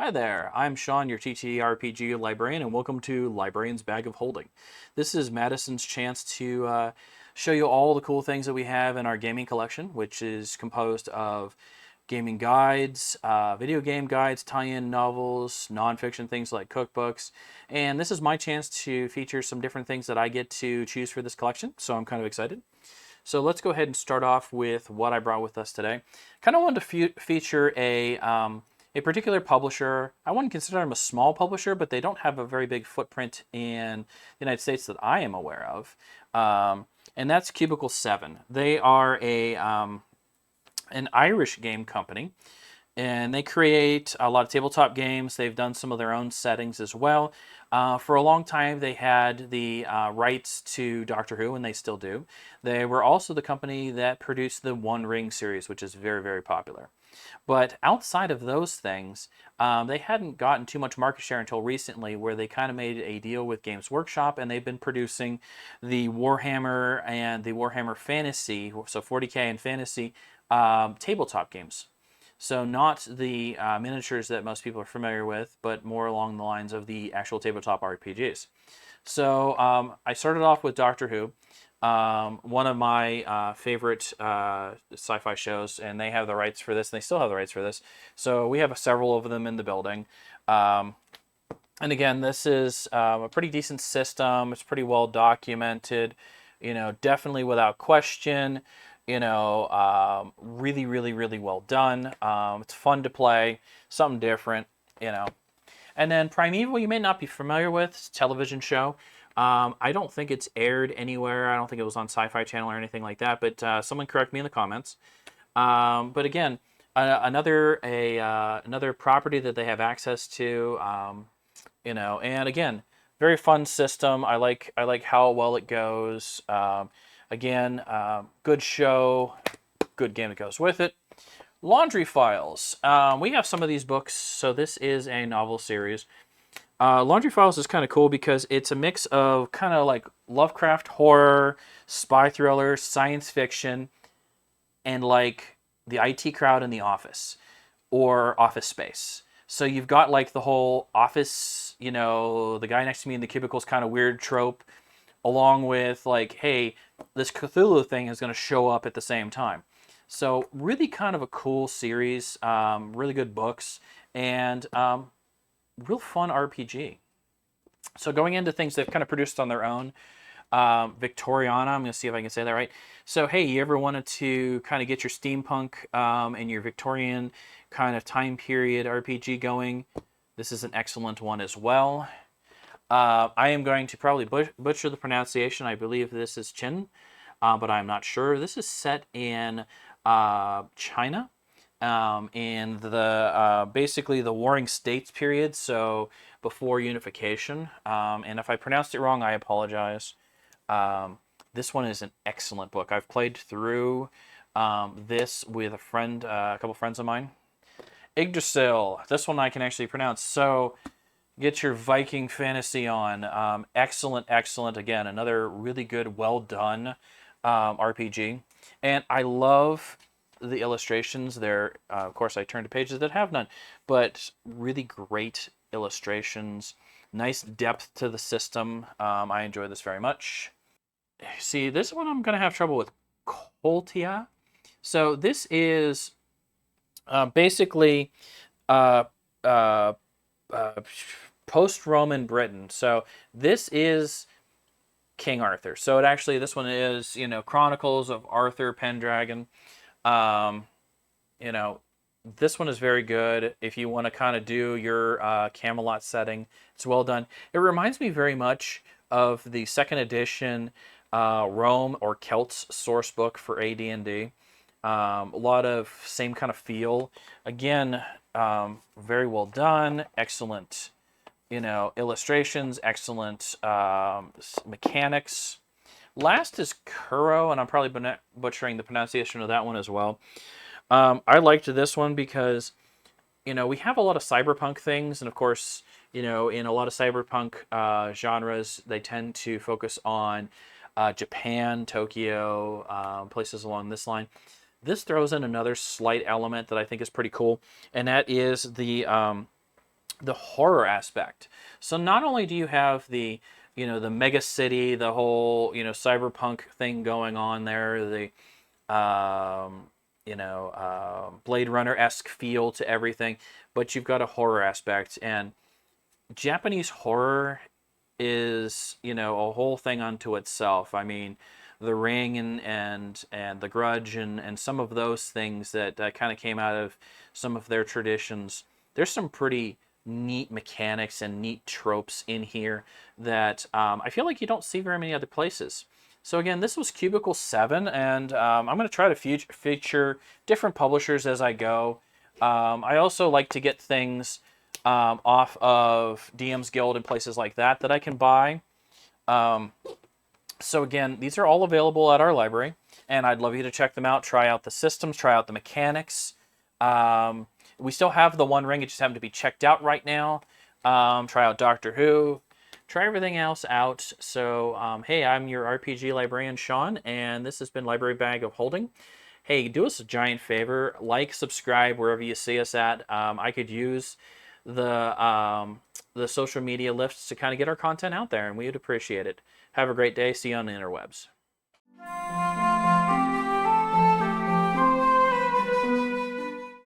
Hi there, I'm Sean, your TTRPG librarian, and welcome to Librarian's Bag of Holding. This is Madison's chance to show you all the cool things that we have in our gaming collection, which is composed of gaming guides, video game guides, tie-in novels, nonfiction things like cookbooks, and this is my chance to feature some different things that I get to choose for this collection, so I'm kind of excited. So let's go ahead and start off with what I brought with us today. Kind of wanted to feature a particular publisher. I wouldn't consider them a small publisher, but they don't have a very big footprint in the United States that I am aware of. And that's Cubicle 7. They are an Irish game company, and they create a lot of tabletop games. They've done some of their own settings as well. For a long time, they had the rights to Doctor Who, and they still do. They were also the company that produced the One Ring series, which is very, very popular. But outside of those things, they hadn't gotten too much market share until recently, where they kind of made a deal with Games Workshop, and they've been producing the Warhammer and the Warhammer Fantasy, so 40K and Fantasy, tabletop games. So not the miniatures that most people are familiar with, but more along the lines of the actual tabletop RPGs. So I started off with Doctor Who, one of my favorite sci-fi shows, and they have the rights for this, and they still have the rights for this. So we have several of them in the building. And again, this is a pretty decent system. It's pretty well documented, definitely without question. Really, really, really well done. It's fun to play, something different, And then Primeval, you may not be familiar with. It's a television show. I don't think it's aired anywhere. I don't think it was on Sci-Fi Channel or anything like that, but someone correct me in the comments. But again, another property that they have access to, and again, very fun system. I like how well it goes. Again, good show, good game that goes with it. Laundry Files. We have some of these books, so this is a novel series. Laundry Files is kind of cool because it's a mix of kind of like Lovecraft horror, spy thriller, science fiction, and like the IT crowd in The Office or Office Space. So you've got like the whole office, the guy next to me in the cubicle is kind of weird trope, along with like, hey, this Cthulhu thing is going to show up at the same time. So really kind of a cool series, really good books, and real fun RPG. So going into things they've kind of produced on their own, Victoriana, I'm going to see if I can say that right. So hey, you ever wanted to kind of get your steampunk and your Victorian kind of time period RPG going? This is an excellent one as well. I am going to probably butcher the pronunciation. I believe this is Chin, but I'm not sure. This is set in China, in the basically the Warring States period, so before unification. And if I pronounced it wrong, I apologize. This one is an excellent book. I've played through this with a friend, a couple friends of mine. Yggdrasil. This one I can actually pronounce. So get your Viking fantasy on. Excellent, excellent. Again, another really good, well done RPG. And I love the illustrations. There, of course, I turned to pages that have none, but really great illustrations. Nice depth to the system. I enjoy this very much. See, this one I'm going to have trouble with. Coltia. So this is basically post-Roman Britain. So this is King Arthur. So this one is, Chronicles of Arthur Pendragon. This one is very good if you want to kind of do your Camelot setting. It's well done. It reminds me very much of the second edition Rome or Celts source book for AD&D. A lot of same kind of feel. Again, very well done. Excellent, illustrations. Excellent mechanics. Last is Kuro, and I'm probably butchering the pronunciation of that one as well. I liked this one because, we have a lot of cyberpunk things, and of course, in a lot of cyberpunk genres, they tend to focus on Japan, Tokyo, places along this line. This throws in another slight element that I think is pretty cool, and that is the the horror aspect. So not only do you have the, the mega city, the whole, cyberpunk thing going on there, the Blade Runner-esque feel to everything, but you've got a horror aspect. And Japanese horror is, a whole thing unto itself. I mean, The Ring and The Grudge and some of those things that kind of came out of some of their traditions. There's some pretty neat mechanics and neat tropes in here that I feel like you don't see very many other places. So again, this was Cubicle 7, and I'm going to try to feature different publishers as I go. I also like to get things off of DM's Guild and places like that I can buy. So again, these are all available at our library, and I'd love you to check them out, try out the systems, try out the mechanics. We still have the One Ring, it just happened to be checked out right now. Try out Doctor Who. Try everything else out. So, hey, I'm your RPG librarian, Sean, and this has been Library Bag of Holding. Hey, do us a giant favor, like, subscribe wherever you see us at. I could use the social media lifts to kind of get our content out there, and we would appreciate it. Have a great day. See you on the interwebs.